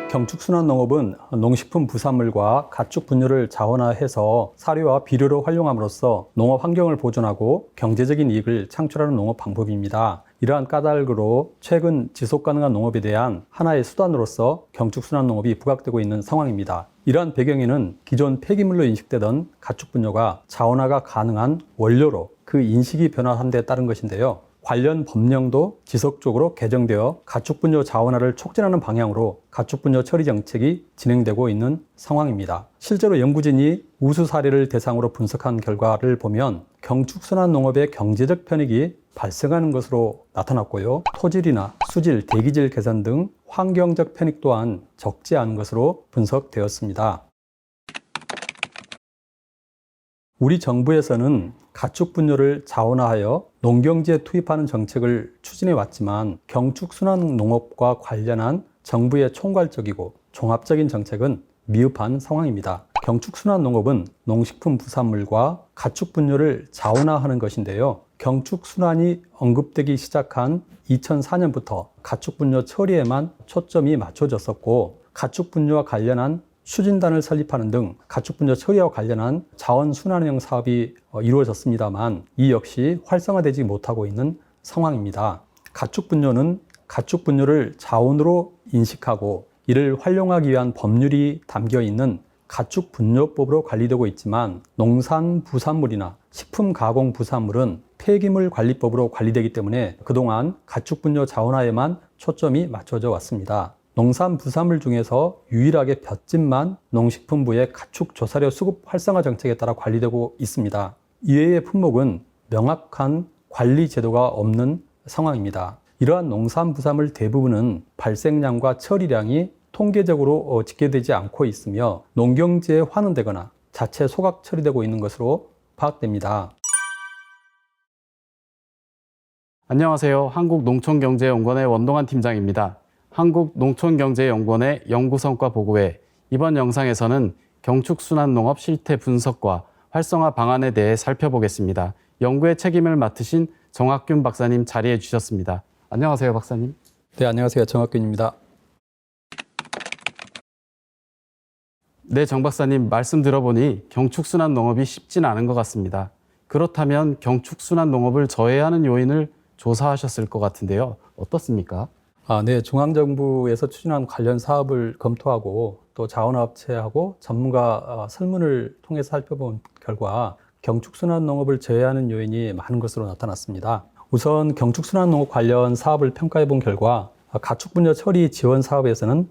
경축순환농업은 농식품 부산물과 가축 분뇨를 자원화해서 사료와 비료로 활용함으로써 농업 환경을 보존하고 경제적인 이익을 창출하는 농업 방법입니다. 이러한 까닭으로 최근 지속가능한 농업에 대한 하나의 수단으로서 경축순환농업이 부각되고 있는 상황입니다. 이러한 배경에는 기존 폐기물로 인식되던 가축 분뇨가 자원화가 가능한 원료로 그 인식이 변화한 데 따른 것인데요. 관련 법령도 지속적으로 개정되어 가축분뇨 자원화를 촉진하는 방향으로 가축분뇨 처리 정책이 진행되고 있는 상황입니다. 실제로 연구진이 우수 사례를 대상으로 분석한 결과를 보면 경축순환 농업의 경제적 편익이 발생하는 것으로 나타났고요. 토질이나 수질, 대기질 개선 등 환경적 편익 또한 적지 않은 것으로 분석되었습니다. 우리 정부에서는 가축 분뇨를 자원화하여 농경지에 투입하는 정책을 추진해 왔지만 경축순환 농업과 관련한 정부의 총괄적이고 종합적인 정책은 미흡한 상황입니다. 경축순환 농업은 농식품 부산물과 가축 분뇨를 자원화하는 것인데요. 경축순환이 언급되기 시작한 2004년부터 가축 분뇨 처리에만 초점이 맞춰졌었고, 가축 분뇨와 관련한 추진단을 설립하는 등 가축 분뇨 처리와 관련한 자원 순환형 사업이 이루어졌습니다만 이 역시 활성화되지 못하고 있는 상황입니다. 가축 분뇨는 가축 분뇨를 자원으로 인식하고 이를 활용하기 위한 법률이 담겨 있는 가축 분뇨법으로 관리되고 있지만 농산 부산물이나 식품 가공 부산물은 폐기물 관리법으로 관리되기 때문에 그동안 가축 분뇨 자원화에만 초점이 맞춰져 왔습니다. 농산 부산물 중에서 유일하게 볏짚만 농식품부의 가축 조사료 수급 활성화 정책에 따라 관리되고 있습니다. 이외의 품목은 명확한 관리 제도가 없는 상황입니다. 이러한 농산 부산물 대부분은 발생량과 처리량이 통계적으로 집계되지 않고 있으며 농경지에 환원되거나 자체 소각 처리되고 있는 것으로 파악됩니다. 안녕하세요. 한국농촌경제연구원의 원동환 팀장입니다. 한국농촌경제연구원의 연구성과 보고회, 이번 영상에서는 경축순환농업 실태 분석과 활성화 방안에 대해 살펴보겠습니다. 연구의 책임을 맡으신 정학균 박사님 자리해 주셨습니다. 안녕하세요, 박사님. 네, 안녕하세요. 정학균입니다. 네, 정 박사님 말씀 들어보니 경축순환농업이 쉽진 않은 것 같습니다. 그렇다면 경축순환농업을 저해하는 요인을 조사하셨을 것 같은데요. 어떻습니까? 네, 중앙정부에서 추진한 관련 사업을 검토하고 또 자원업체하고 전문가 설문을 통해서 살펴본 결과 경축순환 농업을 제외하는 요인이 많은 것으로 나타났습니다. 우선 경축순환 농업 관련 사업을 평가해 본 결과 가축분뇨 처리 지원 사업에서는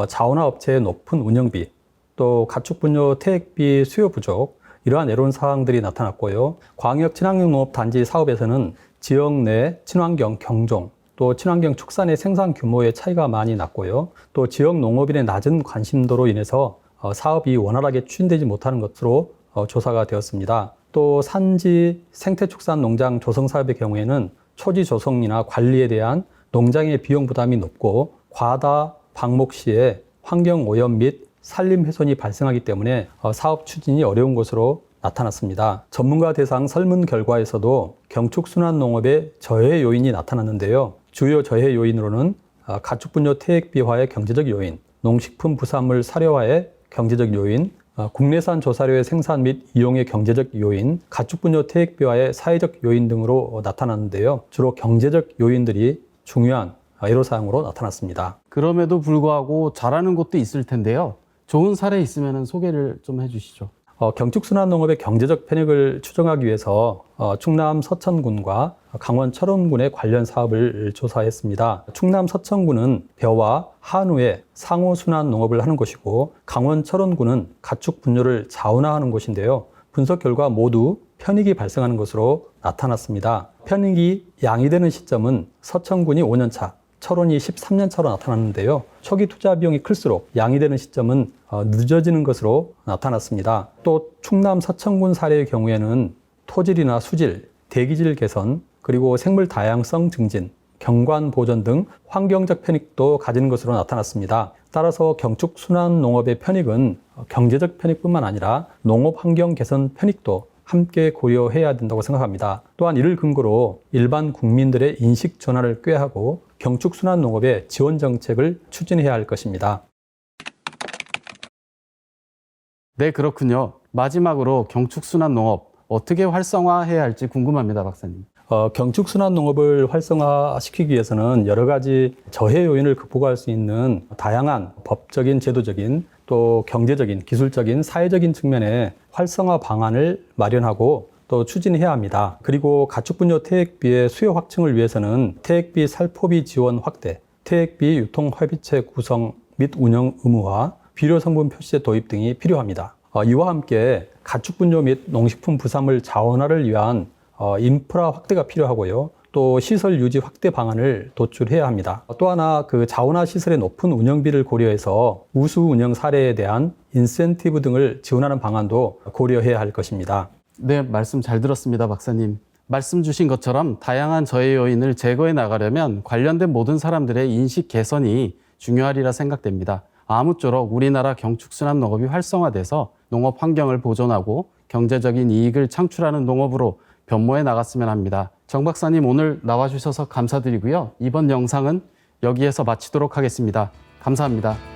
자원화업체의 높은 운영비, 또 가축분뇨 퇴액비 수요 부족, 이러한 애로운 사항들이 나타났고요. 광역 친환경 농업 단지 사업에서는 지역 내 친환경 경종, 또 친환경 축산의 생산 규모의 차이가 많이 났고요. 또 지역 농업인의 낮은 관심도로 인해서 사업이 원활하게 추진되지 못하는 것으로 조사가 되었습니다. 또 산지 생태축산 농장 조성 사업의 경우에는 초지 조성이나 관리에 대한 농장의 비용 부담이 높고 과다 방목 시에 환경 오염 및 산림 훼손이 발생하기 때문에 사업 추진이 어려운 것으로 나타났습니다. 전문가 대상 설문 결과에서도 경축순환 농업의 저해 요인이 나타났는데요. 주요 저해 요인으로는 가축분뇨 퇴액비화의 경제적 요인, 농식품 부산물 사료화의 경제적 요인, 국내산 조사료의 생산 및 이용의 경제적 요인, 가축분뇨 퇴액비화의 사회적 요인 등으로 나타났는데요. 주로 경제적 요인들이 중요한 애로사항으로 나타났습니다. 그럼에도 불구하고 잘하는 곳도 있을 텐데요. 좋은 사례 있으면 소개를 좀 해주시죠. 경축순환 농업의 경제적 편익을 추정하기 위해서 충남 서천군과 강원 철원군의 관련 사업을 조사했습니다. 충남 서천군은 벼와 한우의 상호순환 농업을 하는 곳이고 강원 철원군은 가축 분뇨를 자원화하는 곳인데요. 분석 결과 모두 편익이 발생하는 것으로 나타났습니다. 편익이 양이되는 시점은 서천군이 5년차, 철원이 13년 차로 나타났는데요. 초기 투자 비용이 클수록 양이 되는 시점은 늦어지는 것으로 나타났습니다. 또 충남 서천군 사례의 경우에는 토질이나 수질, 대기질 개선, 그리고 생물 다양성 증진, 경관 보존 등 환경적 편익도 가지는 것으로 나타났습니다. 따라서 경축순환 농업의 편익은 경제적 편익뿐만 아니라 농업 환경 개선 편익도 함께 고려해야 된다고 생각합니다. 또한 이를 근거로 일반 국민들의 인식 전환을 꾀하고 경축순환 농업의 지원 정책을 추진해야 할 것입니다. 네, 그렇군요. 마지막으로 경축순환농업 어떻게 활성화해야 할지 궁금합니다, 박사님. 경축순환농업을 활성화시키기 위해서는 여러 가지 저해 요인을 극복할 수 있는 다양한 법적인, 제도적인, 또 경제적인, 기술적인, 사회적인 측면의 활성화 방안을 마련하고 또 추진해야 합니다. 그리고 가축분뇨 퇴액비의 수요 확충을 위해서는 퇴액비 살포비 지원 확대, 퇴액비 유통 협의체 구성 및 운영 의무화, 비료 성분 표시제 도입 등이 필요합니다. 이와 함께 가축분뇨 및 농식품 부산물 자원화를 위한 인프라 확대가 필요하고요. 또 시설 유지 확대 방안을 도출해야 합니다. 또 하나 그 자원화 시설의 높은 운영비를 고려해서 우수 운영 사례에 대한 인센티브 등을 지원하는 방안도 고려해야 할 것입니다. 네, 말씀 잘 들었습니다, 박사님. 말씀 주신 것처럼 다양한 저해 요인을 제거해 나가려면 관련된 모든 사람들의 인식 개선이 중요하리라 생각됩니다. 아무쪼록 우리나라 경축순환 농업이 활성화돼서 농업 환경을 보존하고 경제적인 이익을 창출하는 농업으로 변모해 나갔으면 합니다. 정 박사님 오늘 나와주셔서 감사드리고요. 이번 영상은 여기에서 마치도록 하겠습니다. 감사합니다.